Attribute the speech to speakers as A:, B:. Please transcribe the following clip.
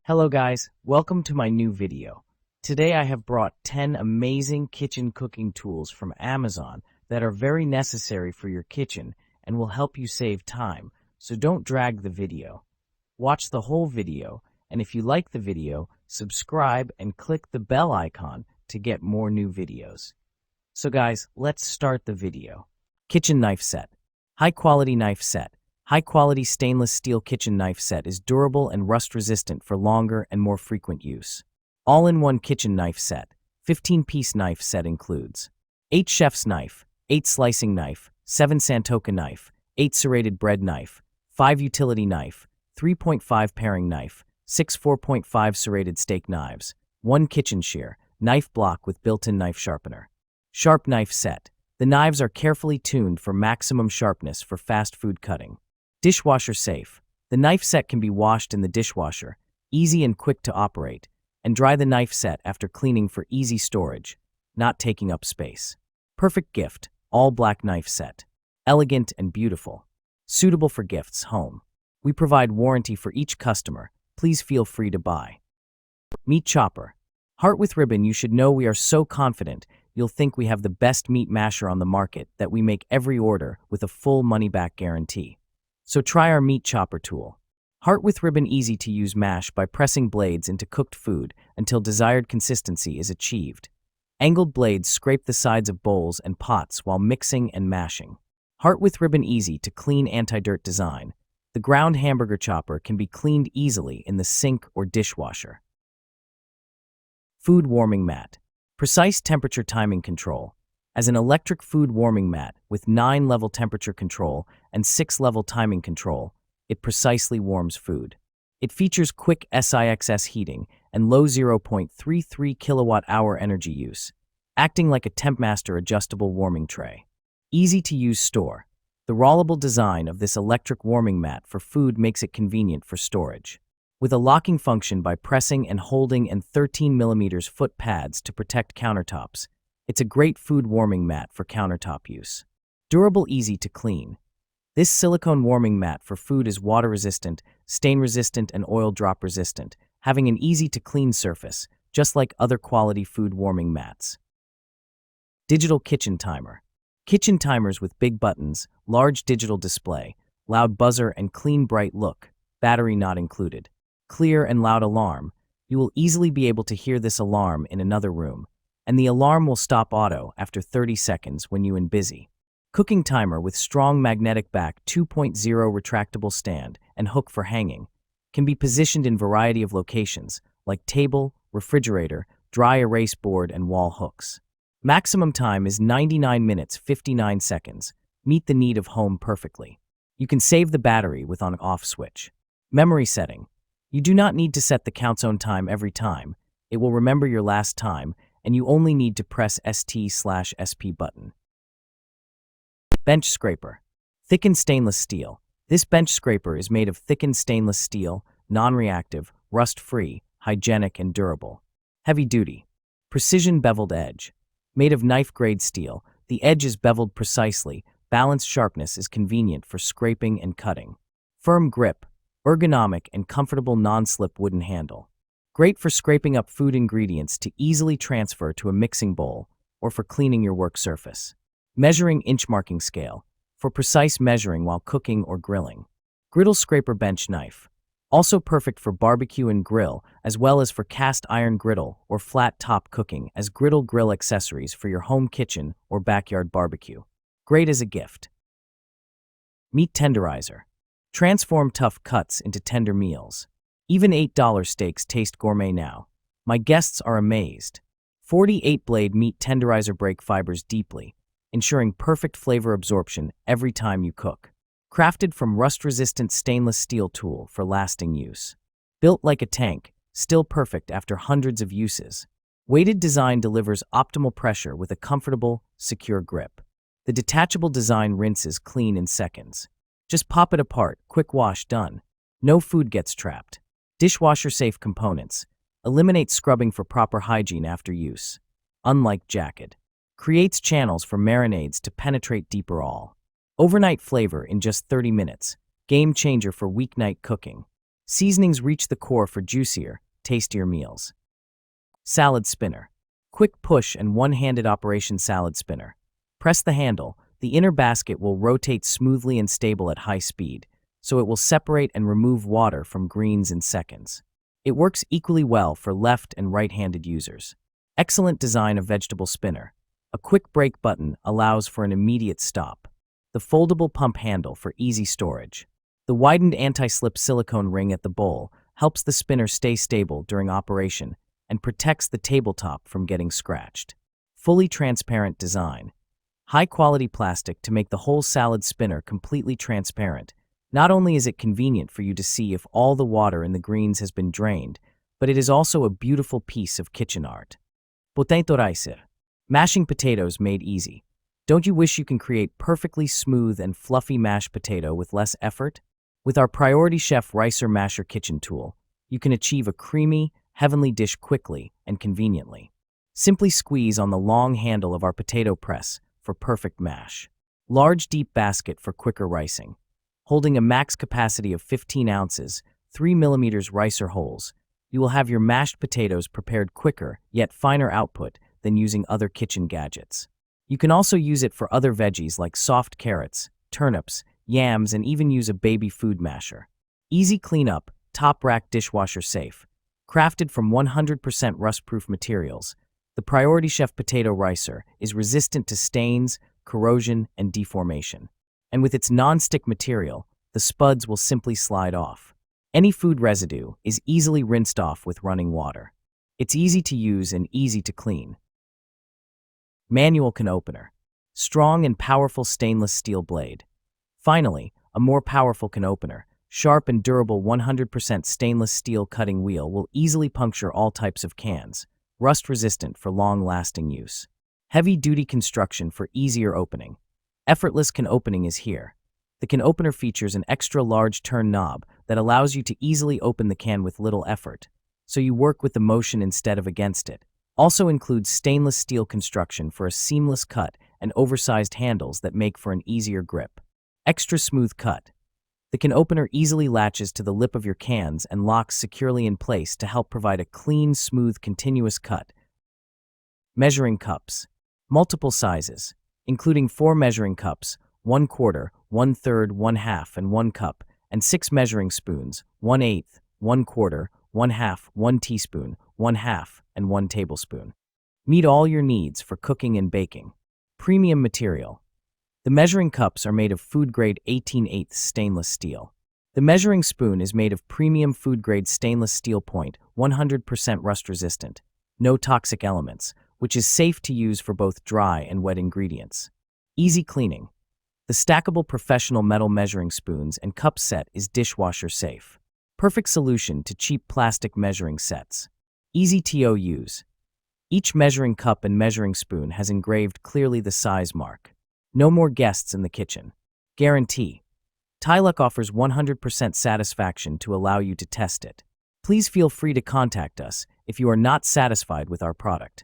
A: Hello guys, welcome to my new video. Today I have brought 10 amazing kitchen cooking tools from Amazon that are very necessary for your kitchen and will help you save time, so don't drag the video. Watch the whole video, and if you like the video, subscribe and click the bell icon to get more new videos. So guys, let's start the video. Kitchen knife set. High quality knife set. High-quality stainless steel kitchen knife set is durable and rust-resistant for longer and more frequent use. All-in-one kitchen knife set. 15-piece knife set includes 8 chef's knife, 8 slicing knife, 7 Santoka knife, 8 serrated bread knife, 5 utility knife, 3.5 paring knife, 6 4.5 serrated steak knives, 1 kitchen shear, knife block with built-in knife sharpener. Sharp knife set. The knives are carefully tuned for maximum sharpness for fast food cutting. Dishwasher safe. The knife set can be washed in the dishwasher, easy and quick to operate, and dry the knife set after cleaning for easy storage, not taking up space. Perfect gift, all black knife set. Elegant and beautiful. Suitable for gifts, home. We provide warranty for each customer. Please feel free to buy. Meat chopper. Heart with ribbon. You should know we are so confident you'll think we have the best meat masher on the market that we make every order with a full money-back guarantee. So try our meat chopper tool. Heart with ribbon, easy to use mash by pressing blades into cooked food until desired consistency is achieved. Angled blades scrape the sides of bowls and pots while mixing and mashing. Heart with ribbon, easy to clean, anti-dirt design. The ground hamburger chopper can be cleaned easily in the sink or dishwasher. Food warming mat. Precise temperature timing control. As an electric food warming mat with 9-level temperature control and 6-level timing control, it precisely warms food. It features quick SIXS heating and low 0.33 kilowatt-hour energy use, acting like a TempMaster adjustable warming tray. Easy to use store. The rollable design of this electric warming mat for food makes it convenient for storage. With a locking function by pressing and holding and 13mm foot pads to protect countertops, it's a great food warming mat for countertop use. Durable, easy to clean. This silicone warming mat for food is water-resistant, stain-resistant, and oil drop-resistant, having an easy-to-clean surface, just like other quality food warming mats. Digital kitchen timer. Kitchen timers with big buttons, large digital display, loud buzzer, and clean bright look, battery not included. Clear and loud alarm. You will easily be able to hear this alarm in another room, and the alarm will stop auto after 30 seconds when you're busy. Cooking timer with strong magnetic back 2.0 retractable stand and hook for hanging. Can be positioned in variety of locations like table, refrigerator, dry erase board, and wall hooks. Maximum time is 99 minutes 59 seconds. Meet the need of home perfectly. You can save the battery with on-off switch. Memory setting. You do not need to set the count zone time every time. It will remember your last time, and you only need to press ST/SP button. Bench scraper. Thickened stainless steel. This bench scraper is made of thickened stainless steel, non-reactive, rust-free, hygienic, and durable. Heavy duty. Precision beveled edge. Made of knife-grade steel, the edge is beveled precisely. Balanced sharpness is convenient for scraping and cutting. Firm grip. Ergonomic and comfortable non-slip wooden handle. Great for scraping up food ingredients to easily transfer to a mixing bowl or for cleaning your work surface. Measuring inch marking scale, for precise measuring while cooking or grilling. Griddle scraper bench knife, also perfect for barbecue and grill as well as for cast iron griddle or flat top cooking as griddle grill accessories for your home kitchen or backyard barbecue. Great as a gift. Meat tenderizer. Transform tough cuts into tender meals. Even $8 steaks taste gourmet now. My guests are amazed. 48-blade meat tenderizer break fibers deeply, ensuring perfect flavor absorption every time you cook. Crafted from rust-resistant stainless steel tool for lasting use. Built like a tank, still perfect after hundreds of uses. Weighted design delivers optimal pressure with a comfortable, secure grip. The detachable design rinses clean in seconds. Just pop it apart, quick wash, done. No food gets trapped. Dishwasher-safe components. Eliminate scrubbing for proper hygiene after use. Unlike jacket. Creates channels for marinades to penetrate deeper all. Overnight flavor in just 30 minutes. Game changer for weeknight cooking. Seasonings reach the core for juicier, tastier meals. Salad spinner. Quick push and one-handed operation salad spinner. Press the handle. The inner basket will rotate smoothly and stable at high speed, so it will separate and remove water from greens in seconds. It works equally well for left and right-handed users. Excellent design of vegetable spinner. A quick brake button allows for an immediate stop. The foldable pump handle for easy storage. The widened anti-slip silicone ring at the bowl helps the spinner stay stable during operation and protects the tabletop from getting scratched. Fully transparent design. High-quality plastic to make the whole salad spinner completely transparent. Not only is it convenient for you to see if all the water in the greens has been drained, but it is also a beautiful piece of kitchen art. Tenderizer. Mashing potatoes made easy. Don't you wish you can create perfectly smooth and fluffy mashed potato with less effort? With our Priority Chef Ricer Masher kitchen tool, you can achieve a creamy, heavenly dish quickly and conveniently. Simply squeeze on the long handle of our potato press for perfect mash. Large deep basket for quicker ricing. Holding a max capacity of 15 ounces, 3 mm ricer holes, you will have your mashed potatoes prepared quicker, yet finer output than using other kitchen gadgets. You can also use it for other veggies like soft carrots, turnips, yams, and even use a baby food masher. Easy cleanup, top rack dishwasher safe. Crafted from 100% rust-proof materials, the Priority Chef Potato Ricer is resistant to stains, corrosion, and deformation. And with its non-stick material, the spuds will simply slide off. Any food residue is easily rinsed off with running water. It's easy to use and easy to clean. Manual can opener. Strong and powerful stainless steel blade. Finally, a more powerful can opener. Sharp and durable 100% stainless steel cutting wheel will easily puncture all types of cans. Rust-resistant for long-lasting use. Heavy-duty construction for easier opening. Effortless can opening is here. The can opener features an extra large turn knob that allows you to easily open the can with little effort, so you work with the motion instead of against it. Also includes stainless steel construction for a seamless cut and oversized handles that make for an easier grip. Extra smooth cut. The can opener easily latches to the lip of your cans and locks securely in place to help provide a clean, smooth, continuous cut. Measuring cups. Multiple sizes, including 4 measuring cups, 1/4, 1/3, 1/2, and 1 cup, and 6 measuring spoons, 1/8, 1/4, 1/2, 1 teaspoon, 1/2, and 1 tablespoon. Meet all your needs for cooking and baking. Premium material. The measuring cups are made of food-grade 18/8 stainless steel. The measuring spoon is made of premium food-grade stainless steel point, 100% rust-resistant, no toxic elements, which is safe to use for both dry and wet ingredients. Easy cleaning. The stackable professional metal measuring spoons and cup set is dishwasher safe. Perfect solution to cheap plastic measuring sets. Easy to use. Each measuring cup and measuring spoon has engraved clearly the size mark. No more guests in the kitchen. Guarantee. Tyluk offers 100% satisfaction to allow you to test it. Please feel free to contact us if you are not satisfied with our product.